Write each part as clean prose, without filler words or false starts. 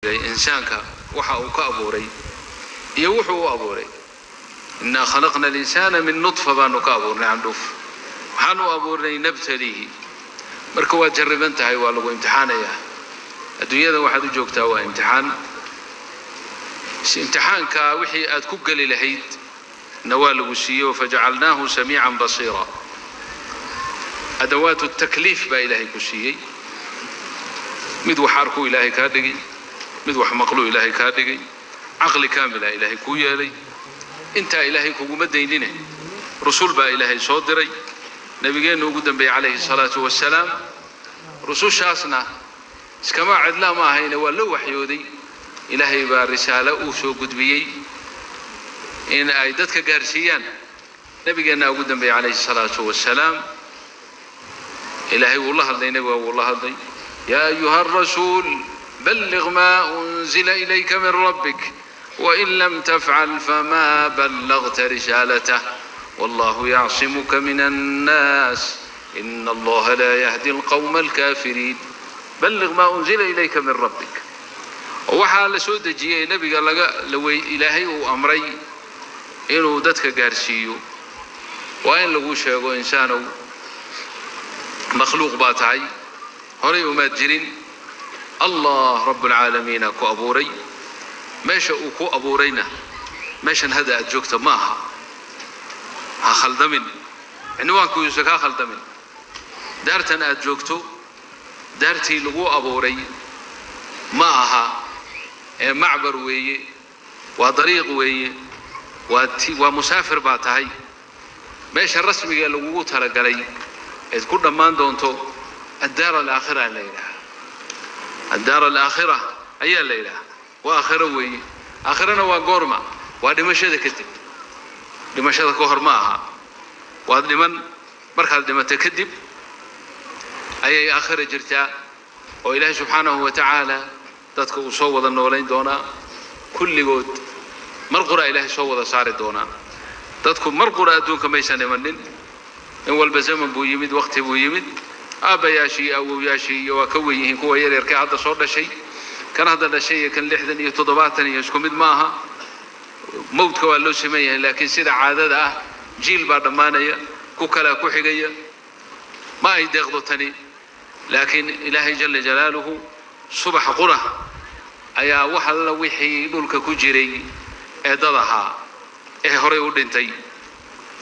إنسانك وحاو كأبوري يوحو أبوري إنا خلقنا الإنسان من نطفة بانو كأبوري عندوف حانو أبوري نبتليه مركوا جربنت هاي والو امتحان يا الدنيا ذا واحد جوكتا وامتحان امتحان كوحي أتكوك للهيد نوال وسيو فجعلناه سميعا بصيرا أدوات التكليف بإلهي كسيي مدو حاركو إلهي كادقي مدو حمقلو إلهي كادقي عقل كامل إلهي كويالي انت إلهي كوكو مدينينه رسول با إلهي صدري نبينا وقدم بي عليه الصلاة والسلام رسول شاسنا كما عدلا ما هين ولو وحيودي إلهي با رسالة أوسو قدبيي إن أيدتك قارسيان نبينا وقدم بي عليه الصلاة والسلام إلهي والله اللي نبوه والله اللي يا أيها الرسول بلغ ما أنزل إليك من ربك وإن لم تفعل فما بلغت رسالته والله يعصمك من الناس إن الله لا يهدي القوم الكافرين بلغ ما أنزل إليك من ربك وحال سود جيه نبي قال لو إلهي وأمري إنه دتك قارسيو وإن لغو شيغو إنسانو مخلوق باتعي هوري ومادجرين الله رب العالمين كو أبوري ماشا كو أبورينا ماشا هذا أجوكتا ماها ها خلدمين عنوانكو يسكا خلدمين دارتن أجوكتو دارتي لغو أبوري ماها معبر ويه وطريق ويه ومسافر باتعي ماشا الرسمي لغو تلقلي إذ كنا ما دونتو الدار الآخرة الليلة الدار الآخرة أي الليلة وآخرة وي آخرنا وقورما ودمشة كتب دمشة كهر معها ودمن مركز دم تكذب أي آخر جرتا وإله سبحانه وتعالى تذكر صوّد النولين دونا كل جود مرقرة إله صوّد صار دونا تذكر مرقرة دونك ما يسنمنن إن والبزمن بو يمد وقت بو يمد أبا ياشي أو ياشي وكويه كوا يركع هذا صور شيء كان هذا الشيء كان لحدا يتضباطني يسكمد معها موت كوالو سمية لكن سيدا عادة جيل بعد ما نيا كوكلا كوحجية ما يدغضتني لكن إلهي جل جلاله صبح قرة أيا وحل وحي دولك كجري إدضها هري ودنتي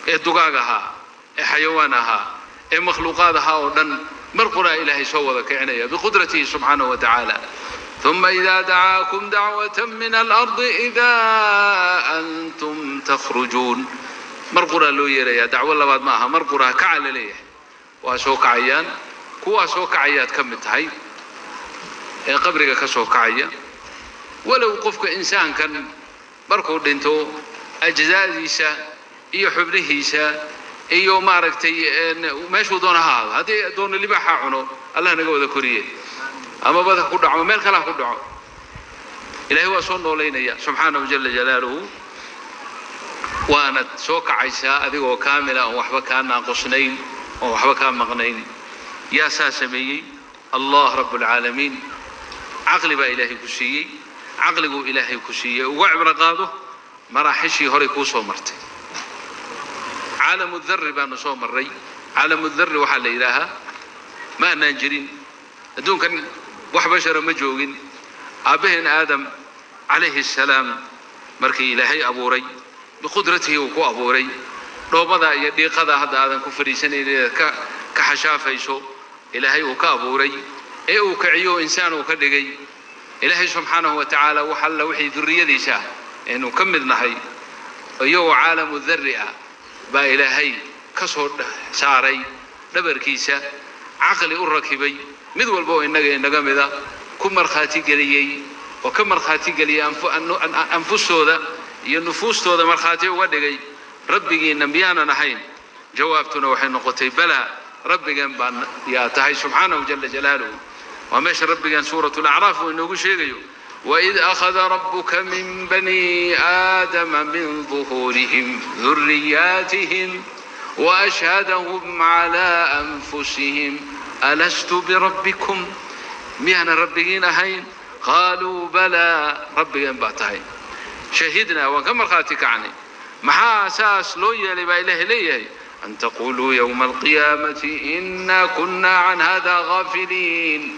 دقاقها حيوانها مخلوقاتها ودن مرقنا إلهي سوّذك عنيا بقدرته سبحانه وتعالى ثم إذا دعاكم دعوة من الأرض إذا أنتم تخرجون مرقنا لو يريا دعوة الله بعد معها مرقنا كعل ليه وأسوك عيان كوا أسوك عيات كم تهي قبرك كسوك عيان ولو قفك إنسان كان مرقو دينتو أجزاء ديسا يحب لهيسا iyo maaragtay meeshu doona ha hadii doona libaxa cuno Allah naga wada koriye ama bada ku dhaco meel kala ku dhaco Ilaahay waa soo nooleynaya subhanahu jalla jalaaluhu waana soo kacaysa adigoo kaamila oo waxba ka naaqusnayn oo waxba ka maqnayn ya saasamiyay Allah rabbul alamin aqli ba Ilaahay ku siiyay aqligu Ilaahay ku siiyay oo cibra qaado maraaxishi hore ku soo martay عالم الذر بان صوم الري عالم الذر وحال إلها ما ننجرين دون كان وحبشر مجوغين أبهن آدم عليه السلام مركي إلهي أبو ري بقدرته وكو أبو ري لو بدا يدي قضى هذا آدم كفريسان كحشافة يسو إلهي وكا أبو ري إيه وكعيو إنسان وكدقي إلهي سبحانه وتعالى وحل وحي ذرية ديسا إنه كمد نحي أيو عالم الذر با إلهي كسر ساري دبركيسا عقلي الركبي مذ والبو إنك مذا كم مرخاتي قليي وكم مرخاتي قليي أنفس هذا ينفوس هذا مرخاتي ودقي ربي نبيانا نحين جوابتنا وحين نقطي بلا ربي بان يا تهي سبحانه جل جلاله وماش ربي سورة الأعراف وإنه شيء وإذ أخذ ربك من بني آدم من ظهورهم ذرياتهم وأشهدهم على أنفسهم ألست بربكم ميانا ربيين هين قالوا بلى ربي أنباتهاي شهدنا وكم رخاتك عني محا أساس لويا لبا إله ليه أن تقولوا يوم القيامة إنا كنا عن هذا غافلين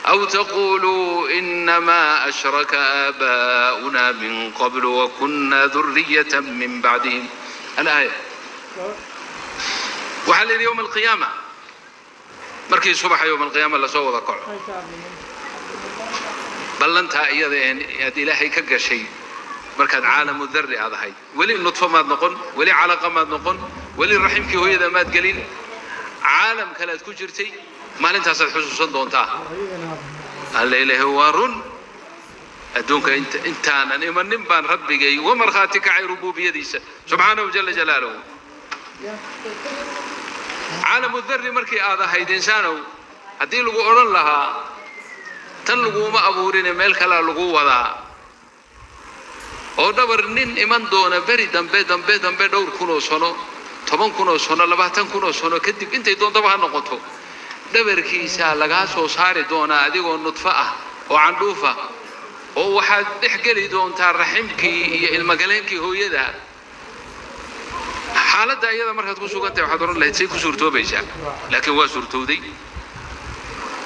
أو تقولوا إنما أشرك آباؤنا من قبل وكنا ذرية من بعدهم. الآية وحل يوم القيامة مركي صبح يوم القيامة لا سوى ذكر بلنتها يد إلهي كجشي مركز عالم الذري هذا هاي ولي النطفة ما نقول ولي علقة ما نقول ولي الرحم كي هو إذا مات قليل عالم كلا تكجرتي ما لنت هسه حسوسا دونتا الليلة هو رن أدونك أنت أنا من نبان ربي جاي ومرخاتك عي ربوبية ديسة سبحانه وجل جلاله. عالم الذري مركي هذا هاي إنسانه هدي لقو أورن لها تنلقو ما أبورين ملك لا لقو وذا oo dabar nin iman doona bari dambe dhowr kun oo sano 10 kun oo sano 20 kun oo sano kadib intay doontaba ha noqoto dhabarkiisa laga soo saari doona adigoo nudfa ah oo candhuufa oo waxaad dhex gali doontaa raximkii iyo ilmagaleenkii hooyada xaaladda iyada markaad ku sugan tahay waxaad oran lahayd say ku suurtoobaysaa laakiin waa suurtooday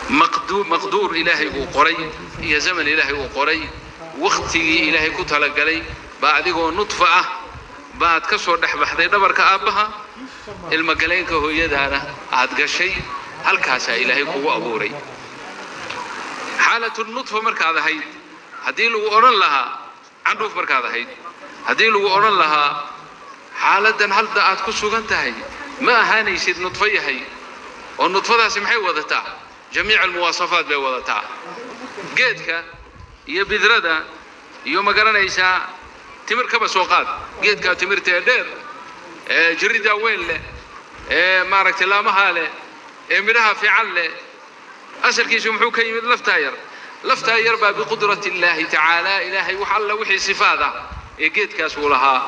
maqduur ilaahay uu qoray iyo zaman ilaahay uu qoray waqtigii ilaahay ku tala galay baa adigoo nudfa ah baad ka soo dhaxbaxday dhabarka aabaha ilma galeenka hooyadaana aad gashay halkaas ilaahay kugu abuuray xaalatu nudfa markaad ahayd hadii lagu oran lahaa candhuuf markaad ahayd hadii lagu oran lahaa xaaladan halda aad ku sugan tahay ma ahaanaysid nudfa yahay oo nudfadaasi maxay wadataa jamiic almuwaasafaat bay wadataa geedka iyo bidrada iyo magaranaysa timir kaba soo qaad geedka timirta dheer jirida weyn leh maaragtay laamaha leh midhaha fiican leh asalkiisu muxuu ka yimid lafta yar baa biqudrati illaahi tacaala ilaahay wax alla wixii sifaada geedkaas uu lahaa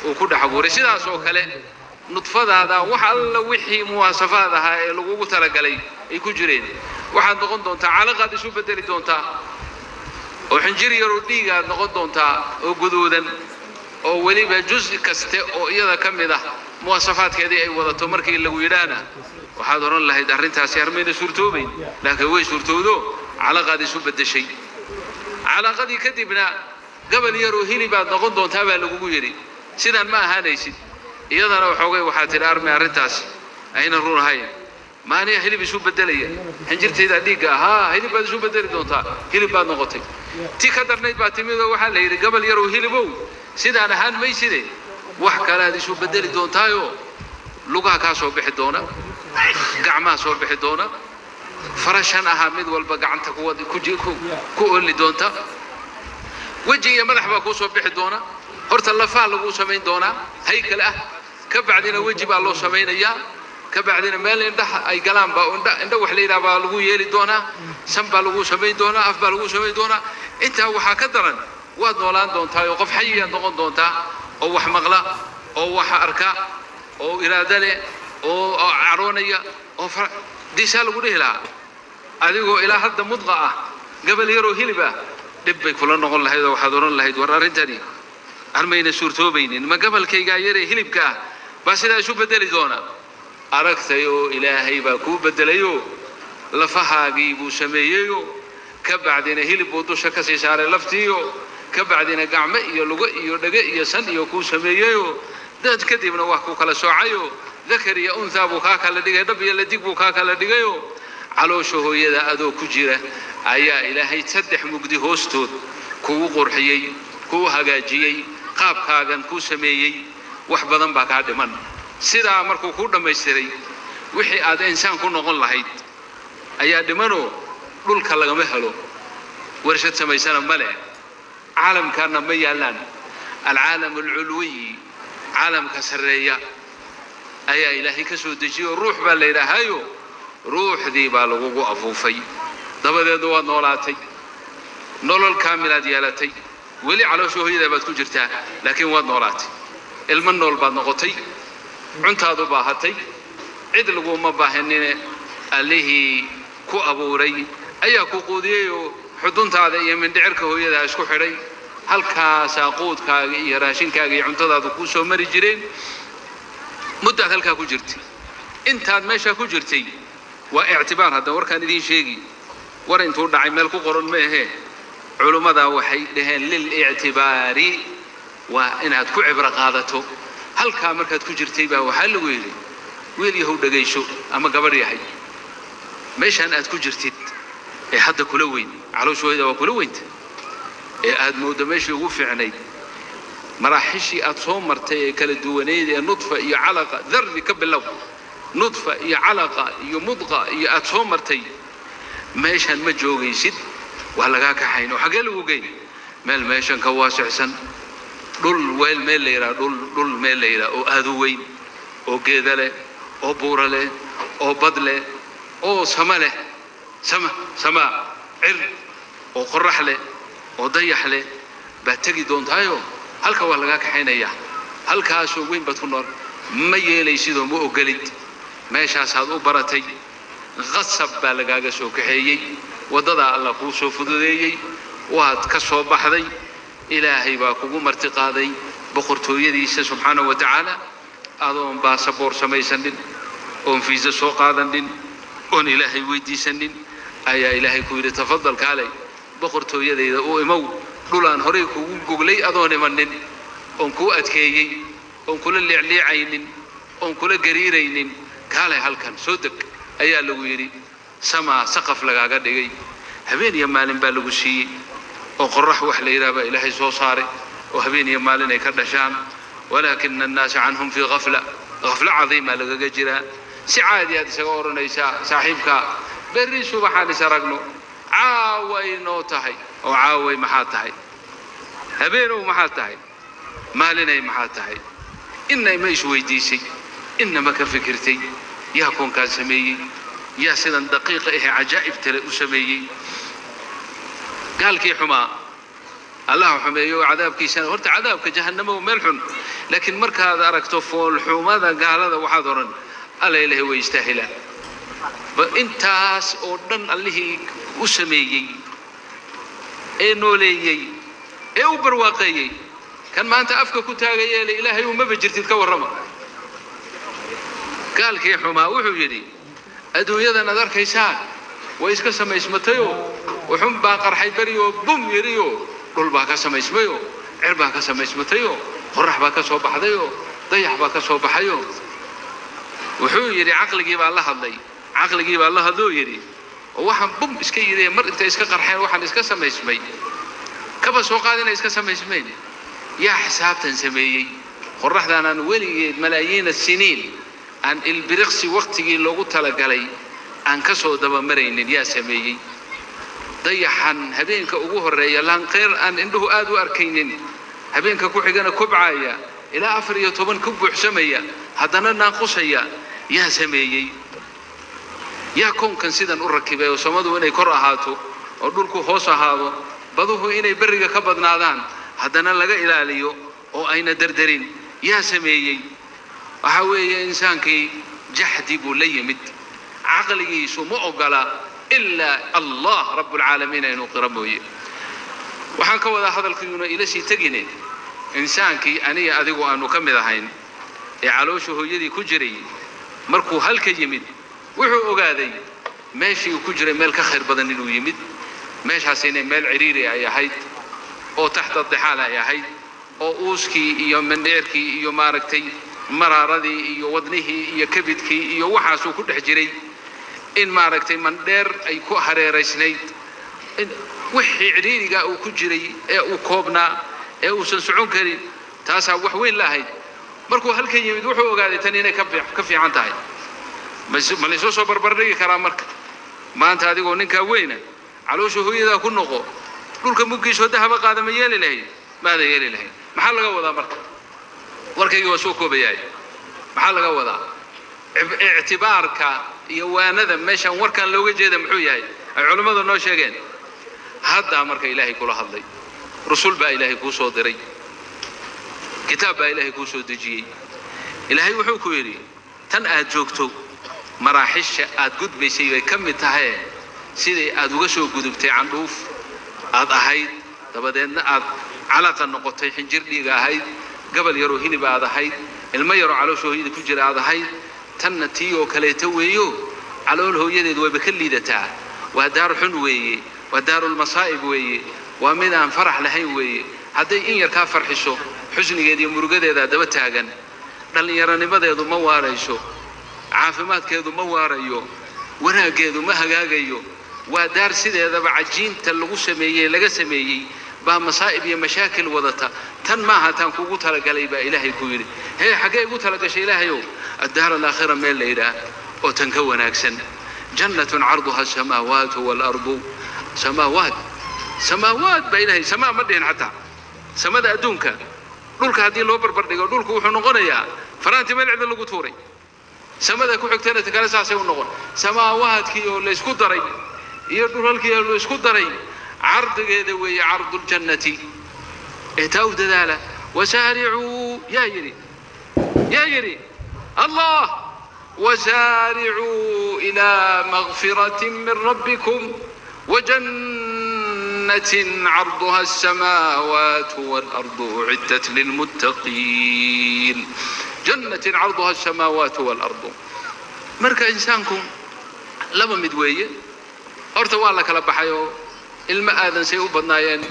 uu ku dhaxbuuray sidaas oo kale nudfadaada wax alla wixii muwaasafaad ahaa ee lagu tala galay ay ku jireen waxaad noqon doontaa calaqaad isu bedeli doontaa oo xinjir yar oo dhiigaad noqon doontaa oo guduudan oo weliba juz kaste oo iyada ka mid ah muwaasafaadkeedii ay wadato markii lagu yidhaana waxaad oran lahayd arrintaasi armayna suurtoobayn laakiin way suurtoodo calaqaad isu bedeshay calaqadii kadibna gabal yar oo hilibaad noqon doontaa baa lagugu yidhi sidaan ma ahaanaysid iyadana waxoogay waxaad tidhi armay arrintaasi ayna run ahayn maaniya hilib isu bedelaya xinjirtayda dhiigga ahaa hilib baad isu bedeli doontaa hilib baad noqotay ti ka darnayd baa timidoo waxaa la yidhi gabal yar oo hilibow sidaan ahaan mayside wax kalaad isu bedeli doontaayo lugaha kaa soo bixi doona gacmaha soo bixi doona farashan ahaa mid walba gacanta ku oli doonta weji iyo madax baa kuu soo bixi doona horta lafaa lagu samayn doonaa haykal ah ka bacdina weji baa loo samaynayaa ka bacdina meel indhaha ay galaan baa indha wax la yidhaha baa lagu yeeli doonaa san baa lagu samayn doonaa af baa lagu samayn doonaa intaa waxaa ka daran waad noolaan doontaa oo qof xayiyaad noqon doontaa oo wax maqla oo wax arka oo iraada leh oo caroonaya oo diisaa lagu dhihi lahaa adigoo ilaa hadda mudqa ah gabal yaroo hilib ah dhib bay kula noqon lahayd oo waxaad oran lahayd war arrintani armayna suurtoobaynin ma gabalkaygaa yaree hilibka ah baa sidaa isu bedeli doona aragtay oo ilaahay baa kuu bedelayoo lafahaagii buu sameeyeyoo ka bacdina hilib buu dusha ka sii saaray laftiiyo ka bacdina gacmo iyo lugo iyo dhage iyo san iyo kuu sameeyeyoo dad kadibna wax ku kala soocayoo dakar iyo unthaa buu kaa kala dhigay dhab iyo ladig buu kaa kala dhigayoo caloosha hooyada adoo ku jira ayaa ilaahay 3 mugdi hoostood kugu qurxiyey kuu hagaajiyey qaabkaagan kuu sameeyey wax badan baa kaa dhiman sidaa markuu ku dhammaystiray wixii aad insaan ku noqon lahayd ayaa dhimanoo dhulka lagama helo warshad samaysana male caalamkaana ma yaalaan alcaalam alculwiy caalamka sarreeya ayaa ilaahay ka soo dejiyey ruux baa la yidhaahayo ruuxdii baa lagugu afuufay dabadeedna waad noolaatay nolol kaamilaad yeelatay weli caloosha hooyada baad ku jirtaa laakiin waad noolaatay ilmo nool baad noqotay cuntaadu baahatay cid laguma baahanine allihii ku abuuray ayaa ku quudiyey oo xuduntaada iyo mindhicirka hooyada isku xidhay halkaasaa quudkaaga iyo raashinkaaga iyo cuntadaadu kuu soo mari jireen muddaad halkaa ku jirtay intaad meeshaa ku jirtay waa ictibaar hadda warkaan idiin sheegi war intuu dhacay meel ku qoran ma ahee culummada waxay dhaheen lil ictibaari waa inaad ku cibro qaadato halkaa markaad ku jirtay baa waxaa lagu yidhi wiil yahow dhagayso ama gabadh yahay meeshaan aad ku jirtid ee hadda kula weyn calooshooda waa kula weynta ee aad moodo meeshii ugu fiicnayd maraaxishii aad soo martay ee kala duwaneyd ee nudfa iyo calaqa darbi ka bilow nudfa iyo calaqa iyo mudqa iyo aad soo martay meeshaan ma joogaysid waa lagaa kaxayn oo xagee lagu geyn meel meeshan ka waasicsan dhul weel meel la yidhaha dhul meel la yidhaha oo aad u weyn oo geeda leh oo buura leh oo bad leh oo sama leh sama cir oo qorax leh oo dayax leh baa tegi doontaayo halka waa lagaa kaxaynaya halkaasoo weyn baad ku nool ma yeelaysidoo ma ogolid meeshaasaad u baratay qasab baa lagaaga soo kaxeeyey waddadaa alla kuu soo fududeeyey waad ka soo baxday ilaahay baa kugu marti qaaday boqortooyadiisa subxaanahu wa tacaala adoon baasaboor samaysanin oon fiisa soo qaadanin oon ilaahay weydiisanin ayaa ilaahay ku yidhi tafadal kaalay boqortooyadayda u imow dhulaan horey kugu goglay adoon imanin oon kuu adkeeyey oon kula leecleecaynin oon kula gariiraynin kaalay halkan soo deg ayaa lagu yidhi samaa saqaf lagaaga dhigay habeen iyo maalin baa lagu siiyey oo qorax wax la yidhaha baa ilaahay soo saaray oo habeen iyo maalin ay ka dhashaan walaakina annaasa canhum fii gafla cadiima lagaga jiraa si caadi aad isaga odhanaysaa saaxiibkaa berri subaxaan is aragno caaway noo tahay oo caaway maxaa tahay habeenow maxaa tahay maalinay maxaa tahay inay ma isweydiisay inama ka fikirtay yaa koonkaan sameeyey yaa sidan daqiiqa ahe cajaa'ibtale u sameeyey gaalkii xumaa allah xumeeyo cadaabkiisana horta cadaabka jahannamo meel xun laakiin markaad aragto foolxumada gaalada waxaad oran alla ilaahay way istaahilaa intaas oo dhan allihii u sameeyey ee nooleeyey ee u barwaaqeeyey kan maanta afka ku taagaya ee ilaahay umaba jirtid ka warrama gaalkii xumaa wuxuu yidhi adduunyadan aad arkaysaan way iska samaysmatayoo wuxun baa qarxay berioo bum yidhioo dhul baa ka samaysmayoo cir baa ka samaysmatayoo qorax baa ka soo baxdayoo dayax baa ka soo baxayoo wuxuu yidhi caqligii baa la hadloo yidhi oo waxaan bum iska yidhi mar intay iska qarxeen waxaan iska samaysmay kaba soo qaadina iska samaysmayn yaa xisaabtan sameeyey qoraxdaan aan weligeed malaayiina siniin aan ilbiriqsi waqtigii loogu talagalay aan ka soo dabamaraynin yaa sameeyey dayaxan habeenka ugu horeeya laanqeer aan indhuhu aad u arkaynin habeenka ku xigana kobcaya ilaa 14 ku buuxsamaya haddana naaqusaya yaa sameeyey yaa koonkan sidan u rakibay oo samadu inay kor ahaato oo dhulku hoos ahaado baduhu inay beriga ka badnaadaan haddana laga ilaaliyo oo ayna dardarin yaa sameeyey waxa weeye insaankii jahdi buu la yimid caqligiisu ma ogola ilaa allah rabbul caalamiin inuu qira mooye waxaan ka wada hadalkiina ila sii tagine insaankii aniga adigu aanu ka mid ahayn ee caloosha hooyadii ku jiray markuu halka yimid wuxuu ogaaday meeshii ku jiray meel ka khayr badan inuu yimid meeshaas inay meel ciriiri ay ahayd oo taxta dhixaal ay ahayd oo uuskii iyo mandheerkii iyo maaragtay maraaradii iyo wadnihii iyo kabidkii iyo waxaas uu ku dhex jiray in maaragtay mandheer ay ku hareeraysnayd wixii ciriiriga uu ku jiray ee uu koobnaa ee uusan socon karin taasaa wax weyn la ahayd markuu halkan yimid wuxuu ogaaday tan inay ka fiican tahay ma la soo barbardhigi karaa marka maanta adigoo ninkaa weyna caloosha hooyadaa ku noqo dhulka muggiisoo dahaba qaada ma yeeli lahayd maada yeeli lahayd maxaa laga wadaa marka warkaygii waa soo koobayaay maxaa laga wadaa ictibaarka iyo waanada meeshan warkan looga jeeda muxuu yahay ay culimmadu noo sheegeen haddaa marka ilaahay kula hadlay rusul baa ilaahay kuu soo diray kitaab baa ilaahay kuu soo dejiyey ilaahay wuxuu ku yidhi tan aad joogto maraaxisha aad gudbaysay bay ka mid tahay sidii aad uga soo gudubtay candhuuf aad ahayd dabadeedna aad calaqa noqotay xinjir dhiig ahayd gabal yaro hilib aad ahayd ilmo yaro caloosha hooyada ku jira aad ahayd tanna tii oo kaleeto weeyo calool hooyadeed wayba ka liidataa waa daar xun weeye waa daarul masaa'ib weeye waa mid aan farax lahayn weeye hadday in yar ka farxiso xusnigeed iyo murugadeeda daba taagan dhallinyaranimadeedu ma waarayso caafimaadkeedu ma waarayo wanaageedu ma hagaagayo waa daar sideedaba cajiinta lagu sameeyay laga sameeyay baa masaa'ib iyo mashaakil wadata tan maaha tan kugu talagalay baa ilaahay ku yiri hee xagee ugu talagashay ilaahayow الدار الآخرة ميل ليلة وتنكون أكسن جنة عرضها السماوات والأرض سماوات بينها سماء مدين حتى سماء أدونك دولك هذه اللوبر بردقة دولك وحنو غنيا فرانتي ميل عدل لقطوري سماء كو حكتنا تكالا ساسي ونغن سماوات كيو اللي اسكو دري يردول كيو اللي اسكو دري عرض قيدوي عرض الجنة اتاو دلالة وسارعوا يا يري الله وسارعوا إلى مغفرة من ربكم وجنة عرضها السماوات والأرض أعدت للمتقين جنة عرضها السماوات والأرض مركا إنسانكم لما مدوية أرتوى لك لبحيو المآذن سيوبنايين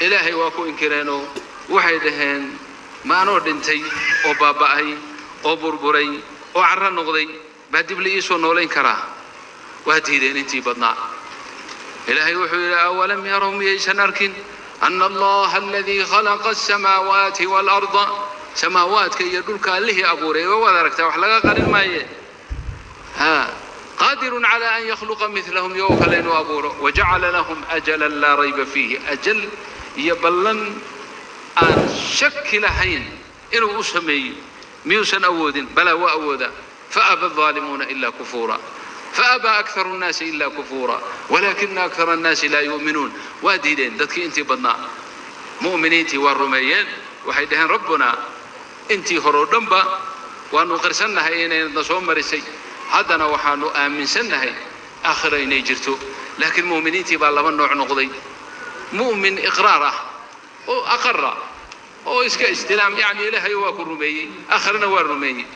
إلهي واكو إنكرانو وحيدهن ما نور دنتي وباباهي oo burburay oo carra noqday baa dib la soo nooleyn karaa waa diideen intii badnaa ilaahay wuxuu yiri awalam yarum yashanarkin anna allaha alladhi khalaqa as-samawati wal arda samaawaadka iyo dhulka allahi abuuray waa aragtaa wax laga qarin maaye ha qadirun ala an yakhluqa mithlahum yawkalan wa abura waja'ala lahum ajalan la rayba fihi ajal yaballan an shakkilahayn inuu u sameeyo ميوسن أودين بلا وأودا فأبى الظالمون إلا كفورا فأبى أكثر الناس إلا كفورا ولكن أكثر الناس لا يؤمنون واديدين دتك أنت بدنا مؤمنينتي والرميين وحيدهن ربنا أنت هرودنبا وأنو قرسنا هي نصوم مرسي هذانا وحانو آمن سنة هي آخرين يجرتو لكن مؤمنينتي بالله من نوع نقضي مؤمن إقراره وأقره أو إسك استلام يعني إلهي واكو رميي آخرنا والرميي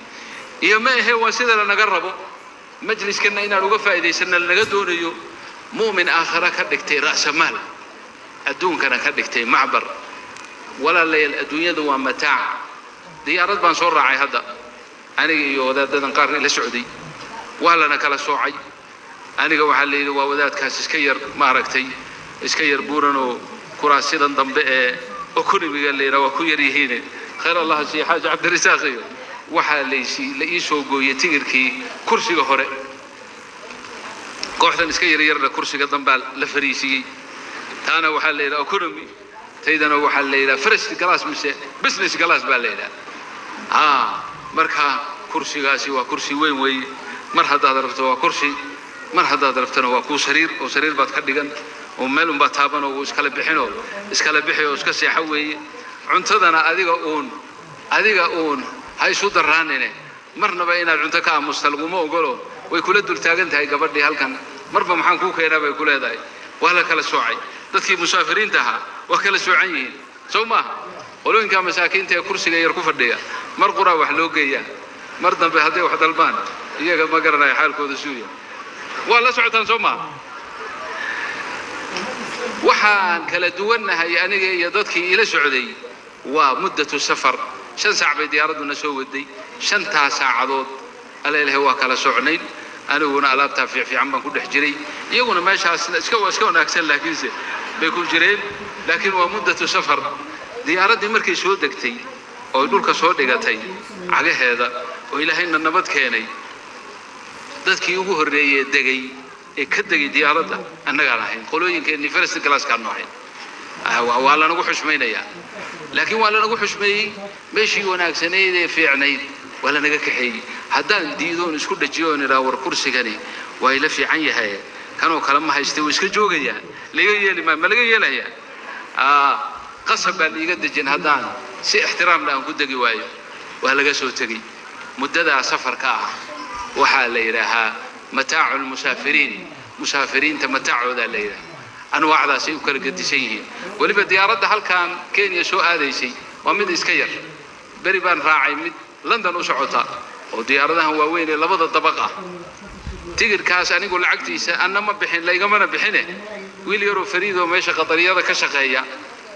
يوم هي وسيلة لنقربه مجلس كنا إنا لقفا إذا سنة لنقدونه مؤمن آخر كدكتي رأس مال الدون كان كدكتي معبر ولا الليل الدنيا دوا متاع ديارات بانصور راعي هذا أنا يوذات نقارن إلى سعودي ولا نكلا سوعي أنا جو حلي ووذات كاس إسكير معركتي إسكير بورنو كراسيدا ضمبئ وكل بيقال لي روا كويريهين خير الله شيء حاجة عبد الرزاق وحال ليسو يتيركي كرسي هوري كوحدة إسكير يرد كرسي ضمبال لفريسي تانا وحال لي روا كرمي تيدنا وحال لي فرش جلاس مش بزنس جلاس بالليلة مركها كرسي قاسي وكرسي وين مرحبا ضربته وكرسي مرحبا ضربتنا وكو سرير وسرير بعد كدقن ومالهم بتابنا وإسكال بحنو إسكال بحيو إسكال سيحوي عنتدنا أديك أون هاي سود الرانينه مرنا بينا عنتك مستلقمو وقولوا ويكون الدول تاجنت هاي قبل دي هالكن مربى محنكو كينا بيقول هذا وهلا كلا سوعي تذكي مسافرين تها وكلا سوعيين سوما ولو إن كان مساكين تها كرسي غير كفر ديا مرقرا وحلوقية مرضا بهدي واحد البان إياك ما قرنا حال كود سوية والله سعتان سوما وحان كلا دولنا هي أنا يضدك إلى سعودي ومدة السفر 5 ساعة بدياردنا سودي 5 ساعات ألا اللي هو كلا سعنين أنا هنا ألابتها في عمان كل حجري يقولون ما شاء اسكون أكسل لكن بيكون جرين لكن ومدة السفر دياردي مركي سودكتي أو يقول كسودكتي على هذا وإلى هنا النبض كيني ضدك يوجه الرئي دقي كدقي ديارده أنا قال هين قولوا يمكن إني فرست كلاس كانوا هين ولا نقول حشمين يعني لكن ولا نقول حشمي ماشي وناك سنيد في عنيد ولا نجاك حي هدان ديدون إسكود الجيون راور كرسي كني وإلى في عين هاي كانوا كلام ما هيستوي إسكود جوجا يعني لقي ما لقي له يعني قصب اللي يقد الجن هدان سي احترام لهم قد جوايو وهلا جسوا تجي مدة سفر كاه وحال ليلها متاع المسافرين مسافرين تمتعوا ذا الليلة أنواع ذا شيء وكل قد شيء ولي بديارة هل كان كينيا سو هذا شيء ومد إسكير بريبان راعي مد لندن وسعوتها وديارة هو وين لبض الطبقة تيجر كاس أنا يقول عقتي أنا ما بحين لا يجمعنا بحينه ويليرو فريد وماشى قطرية ذا كشقية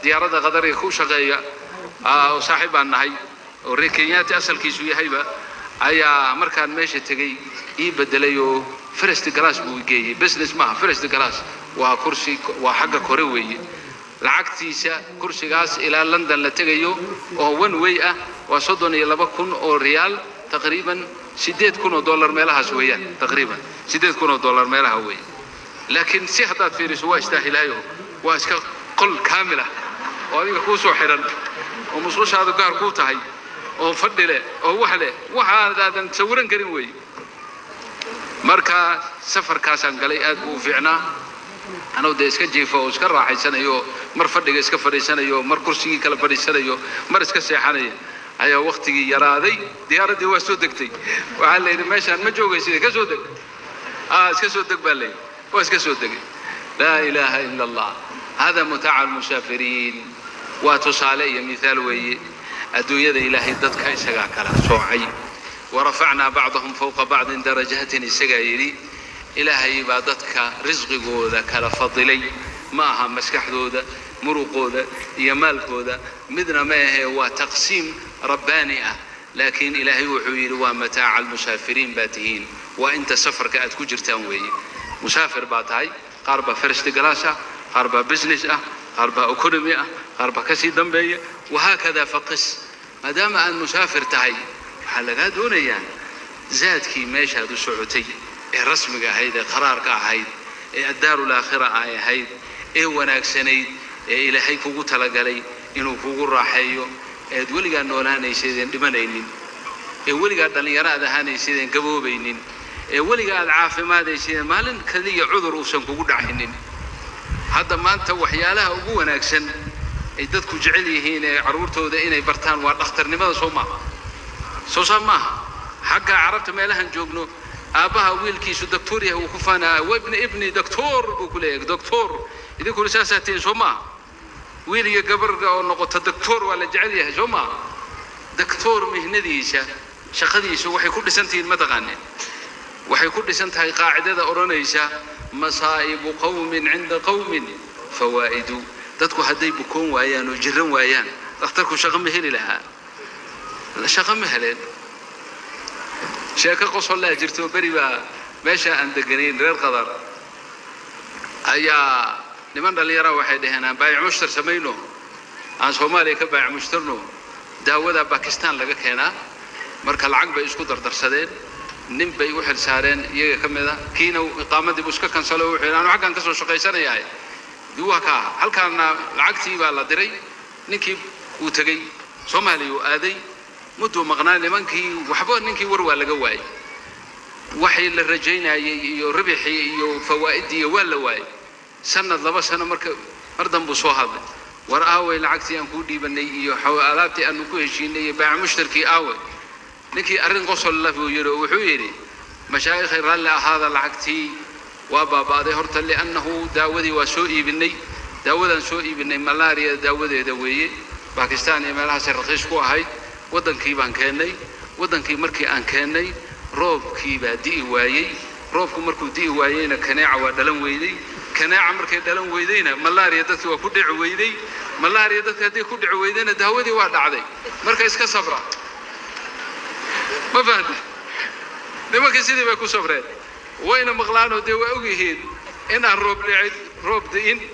ديارة قطرية كو شقية وصاحب النهي وريكيات أصل كيسوي هيبة أيا مركان ماشى تجي يبدليو فرست كلاس بوجي بزنس ما فرست كلاس وكرسي وحاجة كروي لعقتي كرسي جاس إلى لندن لتجيو وهو ويئة وصدني لبكون أو ريال تقريبا 6 دولار مالها شوية تقريبا 6 دولار مالها هوي لكن سيحدث في رسوا يستاهلها واسك قل كاملة وهذه كوسو حرا ومصوش هذا قار كوتهاي وفضله ووحله وهذا تصورن كريم وي marka safarkaasaan galay aad buu fiicnaa anoo de iska jiifo oo iska raaxaysanayo mar fadhiga iska fadhiisanayo mar kursigii kala fadhiisanayo mar iska seexanayo ayaa waqtigii yaraaday diyaaradii waa soo degtay waxa la yiri meeshaan ma joogaysid ka soo deg iska soo deg balay waa iska soo degay la ilaha illa allah hada muta'a al-musafirin wa tusaalaya mithaal weeye adduunyada ilaahay dadka isaga kala soocay ورفعنا بعضهم فوق بعض درجات السجايري إلهي بعضتك رزق جودا كلا فضلي معها مسكح جودا مروق جودا يمال جودا مدنا ما هو تقسيم ربانية لكن إلهي وحوير ومتاع المسافرين باتهين وأنت سفر كأت كجر تنوي مسافر باتهاي قرب فرشت جلاسة قرب بزنس قرب أكاديمية قرب كسي دنبية وهكذا فقس ما دام أن مسافر تهاي حلقات دونيا زادكي ماشي هذا سعوتي الرسم هيدا قرار هيد الدار الآخرة هيد وناك سنيد إلى هي كوكو تلاقلي إنه كوكو راحيو دولي قال نولان يسيدين دمانين ولي قال دلني يرى هذا يسيدين قبوبينين ولي قال عافي ماذا يسيدين مالن كذي عذر وسن كوكو داحنين هذا ما أنت وحيالها أبو وناك سن إدتكو جعلي هنا عرورته ذا إنا برتان والأخطر لماذا صوما سوسما حق عرفت ما لهن جوجنو أباها ويلكيش دكتوري هو كفانا وابن ابني دكتور بقولك دكتور إذا كل ساساتين سوما ويلي قبر أو نقطة دكتور ولا جعليها سوما دكتور مهنديشة شقديش وحي كل سنتين ما تغني وحي كل سنة هاي قاعدة أورانيشة مصائب قوم عند قوم فوائد تدكو هدي بكون ويان وجرن ويان اختركوا شغم هلي لها شغم هلين شاكا قصوا الله جرتوا بريبا ماشا عند قنين غير قدر أيا لمن اللي يرى واحد هنا بايع مشتر سمينه عن صومالي كبايع مشترنه داودا باكستان لقاك هنا مركا العقبة يسكو درسدين نم بي وحل سارين يجي كمدا كينا إقامة دي بوسكا كان صلوا وحيلانو حقا كسو شقيسانا ياهي دوها هل كان العقتي بالا دري نكي وتقي صومالي وآدي مدو مغنان لمنكي وحبون نكي وروا لقواي وحي اللي رجينا ربحي فوائدي ولا واي سنة لبا سنة مردن بصو هذا ورآوي العقتي أنكو ديبني حوالاتي أنكو هشيني باع مشتركي آوي نكي أرن قصر الله ويرو وحويري مشايخ رلا هذا العقتي وبابا ده هرت لأنه داودي وسوئي بني داودا سوئي بني ملاريا داودي دويه باكستاني مالها سرقيش كو هاي ودن كي بان كاني ودن كي مركي أن كاني روب كي بادئ وايي روب كي مركو دئ وايينا كناعة ودلن ويدي كناعة مركي دلن ويدينا ملاريا دتي وكدع ويدي ملاريا دتي هدي كدع ويدينا داودي واحد عدي مركي اسكا صبرا ما فهمت لما كسيدي بيكو صبرين وين مغلانو دي وأوجيهين إن الروب لعد روب دين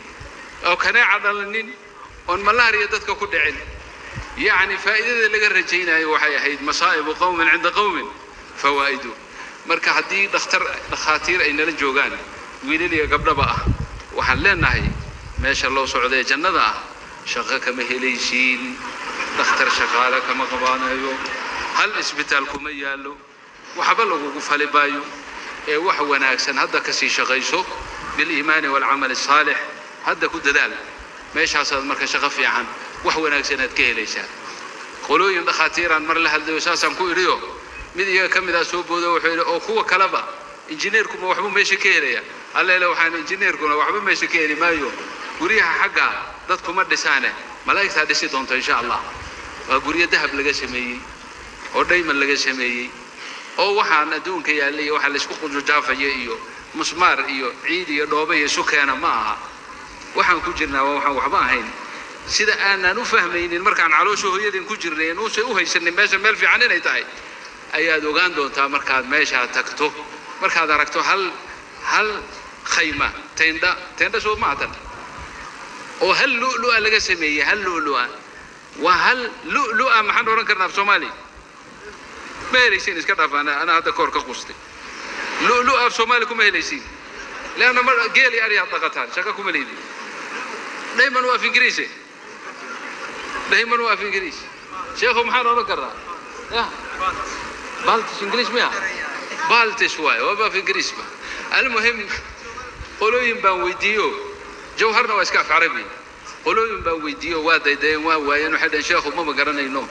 أو كناعة دلنين on malaria dadka ku dhicin yaani faa'iidada laga rajaynayo waxay ahayd masaa'ib qowm inda qowm fawaa'idu marka hadii dhakhatiir ay nala joogan wiilaliya gabdhaba ah waxaan leenahay meesha loo socday jannada ah shaqo kama helaysiin dhakhtar shaqaale kama qabaanayo hal isbitaal kuma yaalo waxba lagu falibaayo ee wax wanaagsan hadda ka sii shaqayso bil iimaan wal amal salih hadda ku dadaal meesha asaad marka shaqo fiican wax wanaagsan aad ka helaysaa qolooyin dhakhatiiran mar la hadlayo saasan ku iriyo mid iyaga kamid ah soo boodo wuxuu oo kuwa kalaba injineerku ma waxbu meesha ka helaya alla ila waxaan injineerkuna waxba meesha ka heli maayo guriyaha xagga dadku ma dhisaane malaa'igta dhisi doonto insha Allah waa guriyo dahab laga sameeyay oo diamond laga sameeyay oo waxaan adduunka yaalay waxa la isku quljaafaya iyo musmaar iyo ciid iyo dhoobo iyo sukeena ma aha waxaan ku jirnaa waxaan waxba ahayn sida aanan u fahmaynin markaan caloosho hooyadin ku jirnay inuu u haysanay meesha meel fiican inay tahay ayaad ogaan doontaa markaad meesha tagto markaad aragto hal khayma tenda soo maatan oo hal lu'lu'a laga sameeyay hal lu'lu'a wa hal lu'lu'a maxaan oran karnaa Soomaali ما هليسين إسكت أنا هذا كور كقصتي لؤلؤ في صومالي كم هليسين لأن مر جيلي أريح طاقتان شكاكم ليدي دائما واقف إنجليزي دائما واقف إنجليزي شيخهم حاله نكرر يا بالتش إنجليز ميا بالتش واي وبا في إنجليز ما المهم قولوا ينبان ويديو جوهرنا واسكاف عربي قولوا ينبان ويديو وادي وينو حدا شيخهم ما قرنا ينوم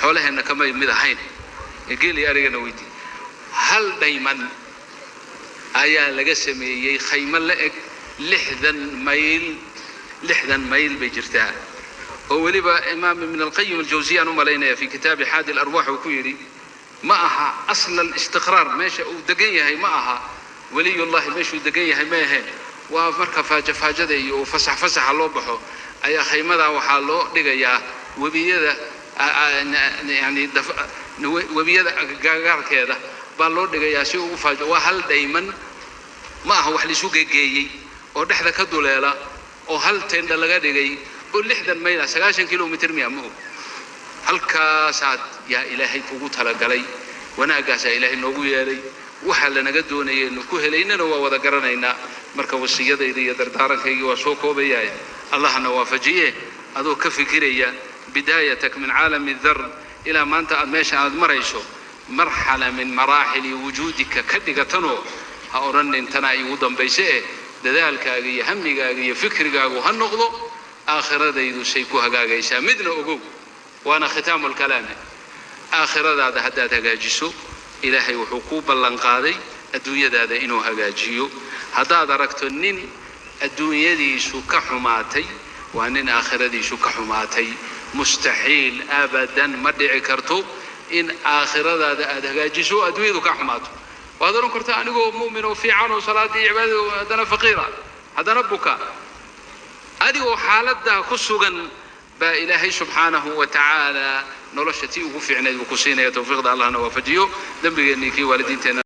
حوله إنك ما يمدحين يقولي أرينا ويدي هل دايما أيا لقسمي خيمة لك لحدا ميل بجرتها ولبا إمام من القيم الجوزية نمالينا في كتاب حاد الأرواح وكيري معها أصل الاستقرار ماشي ودقية هي معها ولي الله ماشي ودقية هي ما هي ومركا فاجدي وفسح الله بحو أيا خيمة وحالو دقيا وبيدا يعني وبيدا قاقار كذا بالله دقيا شيء وفاج وهل دايما ما هو وحلي سوق جاي أو نحذا كدولة أو هل تند لقى دقي قل لحدا ميلا 9 كيلومتر ميامه هل كاسات يا إلهي فوقت هلا قلي وانا قاس إلهي نوجو يالي وحلا نجدون نكوه لينا ووذا قرنينا مركب السيادة إذا يدردارك هي وسوقه بياي الله نوافجيه هذا كفكرية بدايتك من عالم الذر إلى ما أنت ماشي على مريشو مرحلة من مراحل وجودك كدقتنو هأورن انتنا يودن بيسئ ذلك أجي همي أجي فكر أجو هالنقض آخر ذا يدو شيكوها أجي سامدنا أجو وأنا ختام الكلام آخر ذا هدات أجيسو إلهي وحقوب اللنقاضي الدنيا ذا إنه هجاجيو هذا دركت النين الدنيا دي سوك حماتي وأن آخر دي سوك حماتي مستحيل أبدا مدعي كرتو إن آخر ذا هجاجيسو الدنيا ذو كحماتو وهذا نكرت أنه مؤمن وفي عنه صلاة عبادة وهذا فقيرا هذا ربك هذه حالة خصوصا بإلهي سبحانه وتعالى نولشتي وفي عناد وكسينا يتوفيق الله نوافجيو دم بيني كي والدين